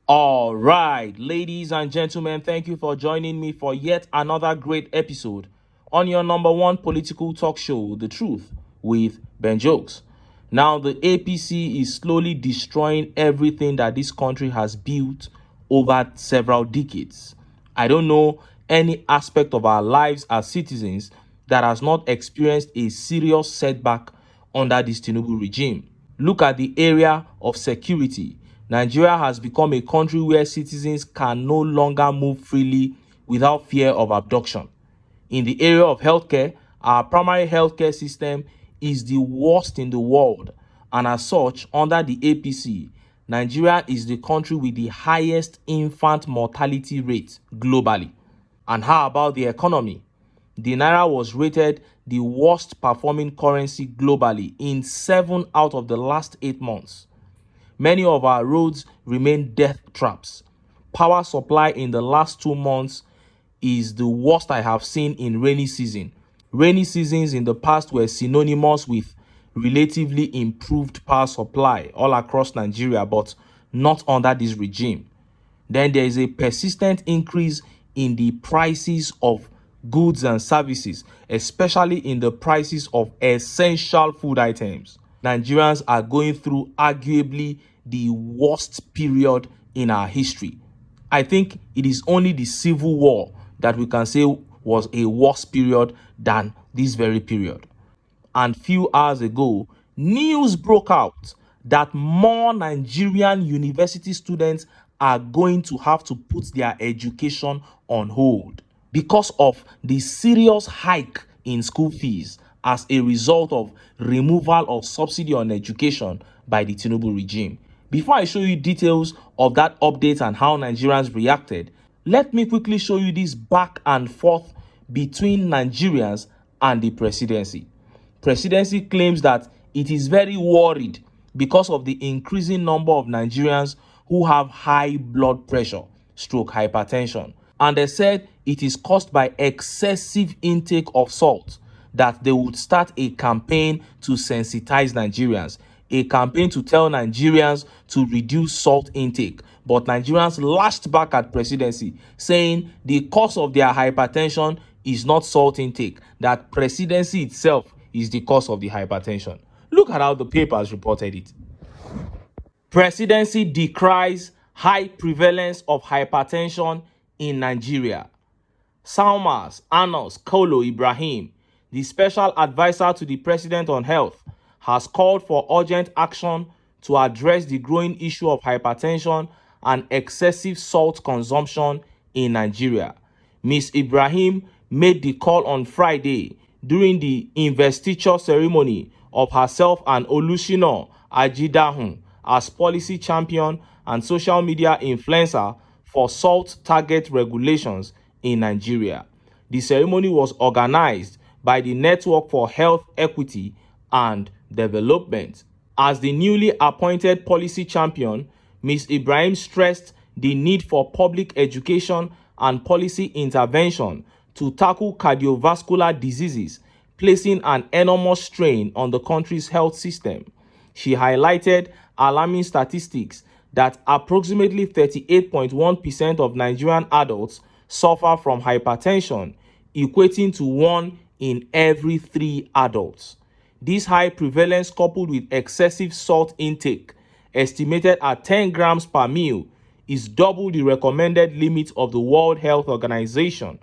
All right, ladies and gentlemen, thank you for joining me for yet another great episode on your number one political talk show, The Truth, with Ben Jokes. Now, the APC is slowly destroying everything that this country has built over several decades. I don't know any aspect of our lives as citizens that has not experienced a serious setback under this Tinubu regime. Look at the area of security. Nigeria has become a country where citizens can no longer move freely without fear of abduction. In the area of healthcare, our primary healthcare system is the worst in the world, and as such, under the APC, Nigeria is the country with the highest infant mortality rate globally. And how about the economy? The Naira was rated the worst performing currency globally in 7 out of the last 8 months. Many of our roads remain death traps. Power supply in the last 2 months is the worst I have seen in rainy season. Rainy seasons in the past were synonymous with relatively improved power supply all across Nigeria, but not under this regime. Then there is a persistent increase in the prices of goods and services, especially in the prices of essential food items. Nigerians are going through arguably the worst period in our history. I think it is only the Civil War that we can say was a worse period than this very period. And few hours ago, news broke out that more Nigerian university students are going to have to put their education on hold because of the serious hike in school fees as a result of removal of subsidy on education by the Tinubu regime. Before I show you details of that update and how Nigerians reacted, let me quickly show you this back and forth between Nigerians and the presidency. Presidency claims that it is very worried because of the increasing number of Nigerians who have high blood pressure, stroke hypertension. And they said it is caused by excessive intake of salt, that they would start a campaign to sensitize Nigerians, a campaign to tell Nigerians to reduce salt intake. But Nigerians lashed back at presidency, saying the cause of their hypertension is not salt intake, that presidency itself is the cause of the hypertension. Look at how the papers reported it. Presidency decries high prevalence of hypertension in Nigeria. Salmas Anos Kolo Ibrahim, the special advisor to the president on health, has called for urgent action to address the growing issue of hypertension and excessive salt consumption in Nigeria. Ms. Ibrahim made the call on Friday during the investiture ceremony of herself and Olusina Ajidahun as policy champion and social media influencer for salt target regulations in Nigeria. The ceremony was organized by the Network for Health Equity and Development. As the newly appointed policy champion, Ms. Ibrahim stressed the need for public education and policy intervention to tackle cardiovascular diseases, placing an enormous strain on the country's health system. She highlighted alarming statistics that approximately 38.1% of Nigerian adults suffer from hypertension, equating to 1 in every 3 adults. This high prevalence, coupled with excessive salt intake, estimated at 10 grams per meal, is double the recommended limit of the World Health Organization.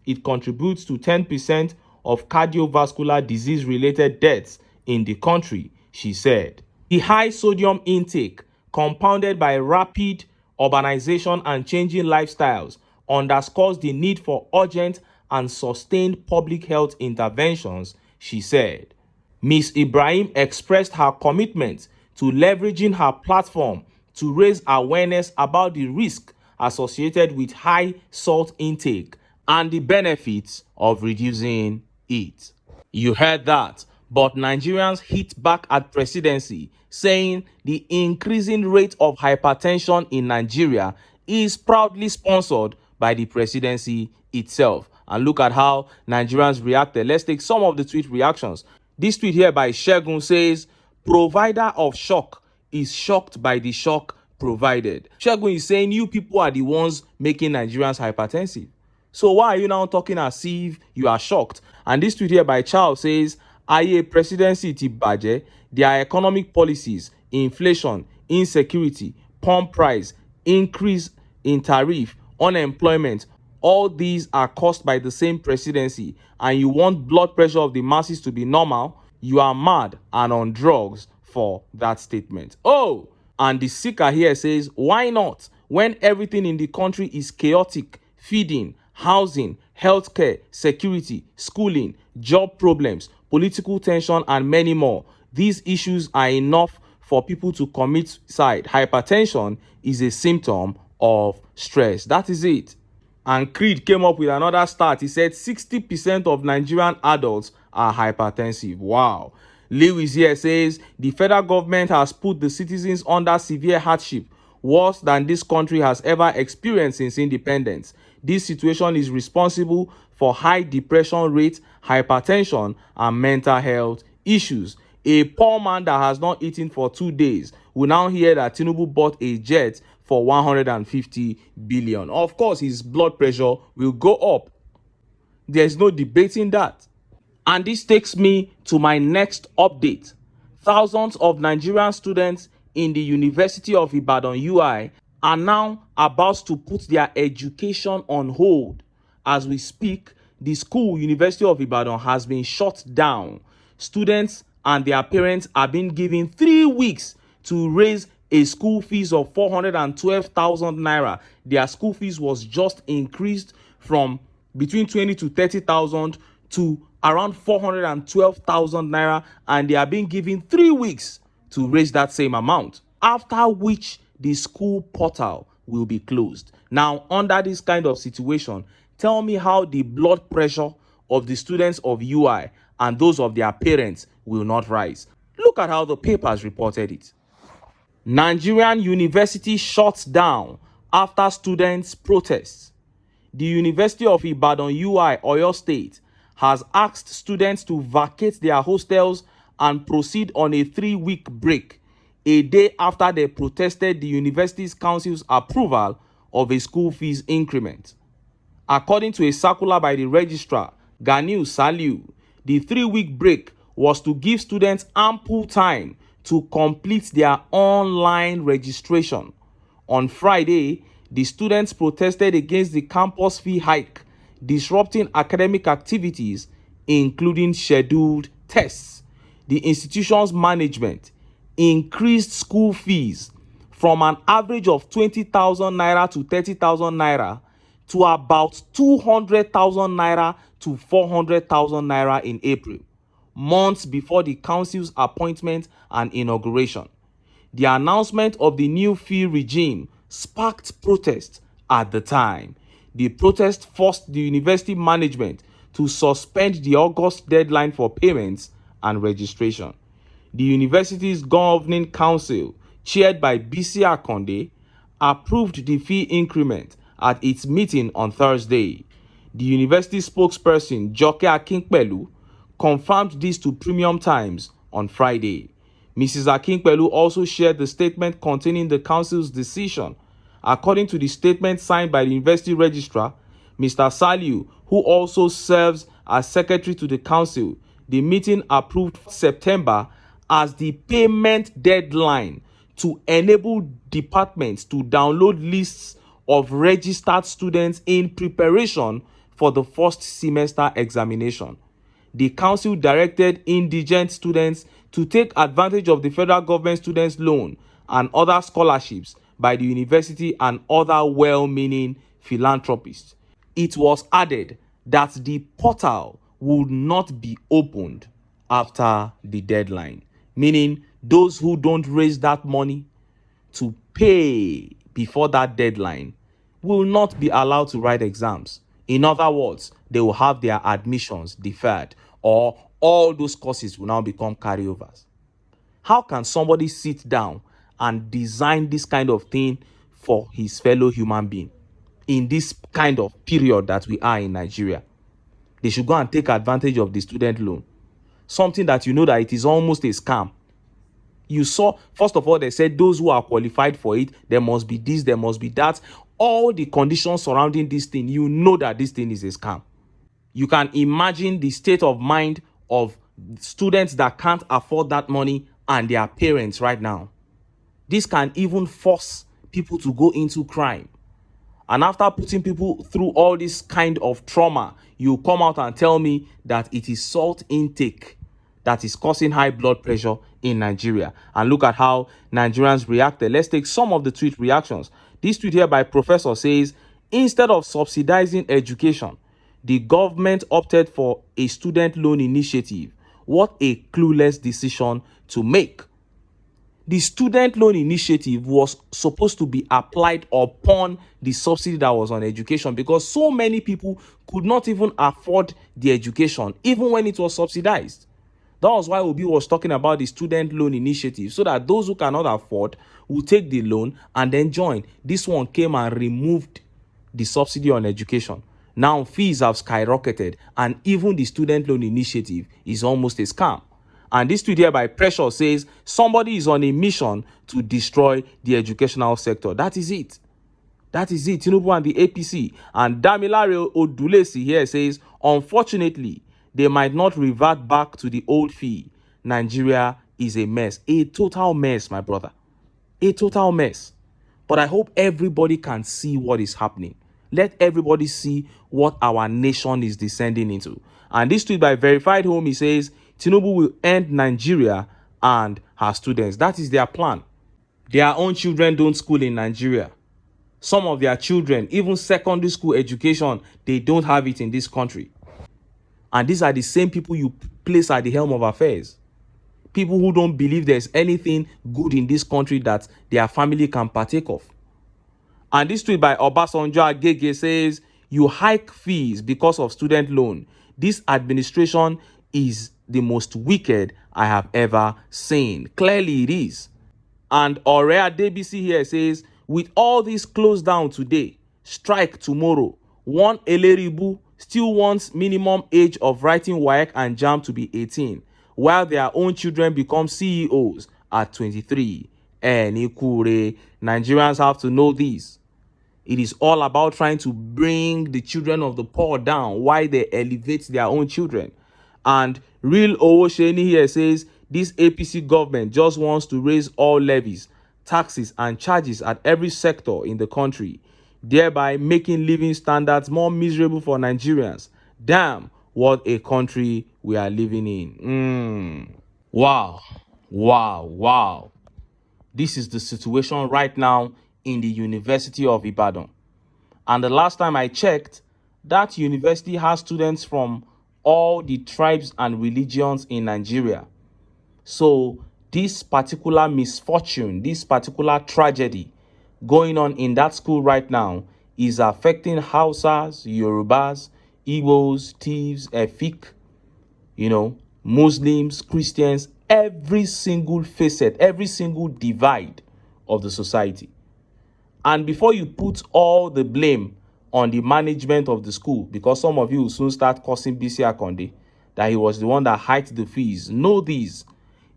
It contributes to 10% of cardiovascular disease-related deaths in the country, she said. The high sodium intake, compounded by rapid urbanization and changing lifestyles, underscores the need for urgent and sustained public health interventions, she said. Ms. Ibrahim expressed her commitment to leveraging her platform to raise awareness about the risk associated with high salt intake and the benefits of reducing it. You heard that, but Nigerians hit back at presidency, saying the increasing rate of hypertension in Nigeria is proudly sponsored by the presidency itself. And look at how Nigerians reacted. Let's take some of the tweet reactions. This tweet here by Shegun says, "Provider of shock is shocked by the shock provided. Shegun is saying you people are the ones making Nigerians hypertensive. So why are you now talking as if you are shocked? And this tweet here by Charles says, Aye presidency ti bàjẹ́, their economic policies, inflation, insecurity, pump price, increase in tariff, unemployment, all these are caused by the same presidency, and you want blood pressure of the masses to be normal? You are mad and on drugs for that statement. Oh, and the seeker here says, why not? When everything in the country is chaotic, feeding, housing, healthcare, security, schooling, job problems, political tension, and many more. These issues are enough for people to commit suicide. Hypertension is a symptom of stress. That is it. And Creed came up with another stat. He said 60% of Nigerian adults are hypertensive. Wow. Lewis here says the federal government has put the citizens under severe hardship, worse than this country has ever experienced since independence. This situation is responsible for high depression rate, hypertension, and mental health issues. A poor man that has not eaten for 2 days will now hear that Tinubu bought a jet for 150 billion. Of course, his blood pressure will go up. There's no debating that. And this takes me to my next update. Thousands of Nigerian students in the University of Ibadan UI are now about to put their education on hold. As we speak, the school, University of Ibadan, has been shut down. Students and their parents are being given 3 weeks to raise a school fees of 412,000 naira. Their school fees was just increased from between 20 to 30,000 to around 412,000 naira, and they are being given 3 weeks to raise that same amount, after which the school portal will be closed. Now, under this kind of situation, tell me how the blood pressure of the students of UI and those of their parents will not rise. Look at how the papers reported it. Nigerian university shuts down after students' protests. The University of Ibadan UI, Oyo State, has asked students to vacate their hostels and proceed on a 3-week break, a day after they protested the university's council's approval of a school fees increment. According to a circular by the registrar, Ganiu Saliu, the 3-week break was to give students ample time to complete their online registration. On Friday, the students protested against the campus fee hike, disrupting academic activities, including scheduled tests. The institution's management increased school fees from an average of 20,000 naira to 30,000 naira to about 200,000 naira to 400,000 naira in April, months before the council's appointment and inauguration. The announcement of the new fee regime sparked protest at the time. The protest forced the university management to suspend the August deadline for payments and registration. The university's governing council, chaired by BC Akonde, approved the fee increment at its meeting on Thursday. The university spokesperson, Joke Akinpelu, confirmed this to Premium Times on Friday. Mrs. Akinpelu also shared the statement containing the council's decision. According to the statement signed by the university registrar, Mr. Saliu, who also serves as secretary to the council, the meeting approved September as the payment deadline to enable departments to download lists of registered students in preparation for the first semester examination. The council directed indigent students to take advantage of the federal government students' loan and other scholarships by the university and other well-meaning philanthropists. It was added that the portal would not be opened after the deadline, meaning those who don't raise that money to pay before that deadline will not be allowed to write exams. In other words, they will have their admissions deferred, or all those courses will now become carryovers. How can somebody sit down and design this kind of thing for his fellow human being in this kind of period that we are in Nigeria? They should go and take advantage of the student loan, something that you know that it is almost a scam. You saw, first of all, they said those who are qualified for it, there must be this, there must be that. All the conditions surrounding this thing, you know that this thing is a scam. You can imagine the state of mind of students that can't afford that money and their parents right now. This can even force people to go into crime. And after putting people through all this kind of trauma, you come out and tell me that it is salt intake that is causing high blood pressure in Nigeria. And look at how Nigerians reacted. Let's take some of the tweet reactions. This tweet here by Professor says, instead of subsidizing education, the government opted for a student loan initiative. What a clueless decision to make. The student loan initiative was supposed to be applied upon the subsidy that was on education, because so many people could not even afford the education, even when it was subsidized. That was why Obi was talking about the student loan initiative, so that those who cannot afford will take the loan and then join. This one came and removed the subsidy on education. Now fees have skyrocketed, and even the student loan initiative is almost a scam. And this tweet here by Pressure says, somebody is on a mission to destroy the educational sector. That is it. That is it. Tinubu and the APC. And Damilare Odulesi here says, unfortunately, they might not revert back to the old fee. Nigeria is a mess. A total mess, my brother. A total mess. But I hope everybody can see what is happening. Let everybody see what our nation is descending into. And this tweet by Verified Home, he says, Tinubu will end Nigeria and her students. That is their plan. Their own children don't school in Nigeria. Some of their children, even secondary school education, they don't have it in this country. And these are the same people you place at the helm of affairs. People who don't believe there's anything good in this country that their family can partake of. And this tweet by Obasanjo Agege says, you hike fees because of student loan. This administration is the most wicked I have ever seen. Clearly it is. And Aurea DBC here says, with all this closed down today, strike tomorrow, one Eleribu still wants minimum age of writing WAEC and JAM to be 18, while their own children become CEOs at 23. Nikure, Nigerians have to know this. It is all about trying to bring the children of the poor down while they elevate their own children. And Real Owosheni here says, this APC government just wants to raise all levies, taxes, and charges at every sector in the country, thereby making living standards more miserable for Nigerians. Damn, what a country we are living in. Wow, wow, wow. This is the situation right now in the University of Ibadan. And the last time I checked, that university has students from all the tribes and religions in Nigeria. So this particular misfortune, this particular tragedy going on in that school right now is affecting Hausas, Yorubas, Igbos, thieves, Efik, Muslims, Christians, every single facet, every single divide of the society. And before you put all the blame on the management of the school, because some of you will soon start cursing BC Akonde that he was the one that hiked the fees, know this.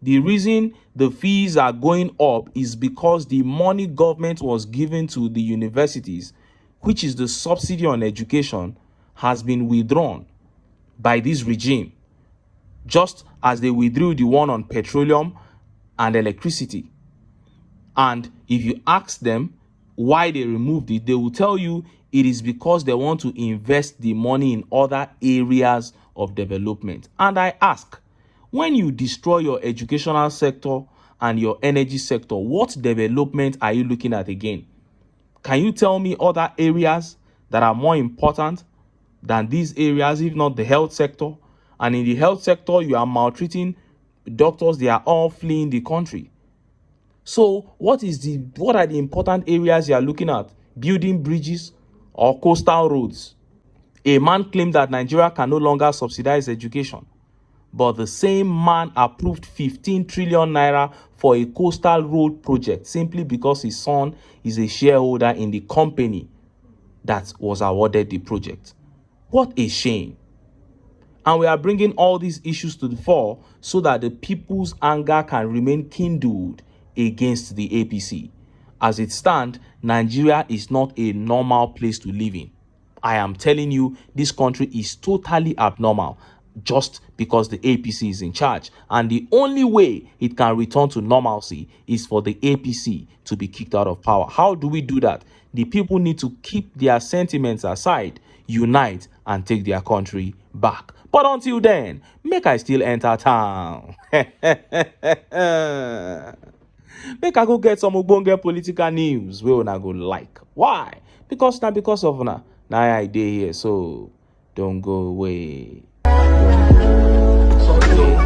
The reason the fees are going up is because the money government was given to the universities, which is the subsidy on education, has been withdrawn by this regime, just as they withdrew the one on petroleum and electricity. And if you ask them why they removed it, they will tell you it is because they want to invest the money in other areas of development. And I ask, when you destroy your educational sector and your energy sector, what development are you looking at again? Can you tell me other areas that are more important than these areas, if not the health sector? And in the health sector, you are maltreating doctors. They are all fleeing the country. So what are the important areas you are looking at? Building bridges or coastal roads? A man claimed that Nigeria can no longer subsidize education, but the same man approved 15 trillion naira for a coastal road project simply because his son is a shareholder in the company that was awarded the project. What a shame. And we are bringing all these issues to the fore so that the people's anger can remain kindled against the APC. As it stands, Nigeria is not a normal place to live in. I am telling you, this country is totally abnormal just because the APC is in charge. And the only way it can return to normalcy is for the APC to be kicked out of power. How do we do that? The people need to keep their sentiments aside, unite, and take their country back. But until then, make I still enter town. Make I go get some ogbonge political news wey una go like. Why? Because of una. Now I dey here, so don't go away. Sorry,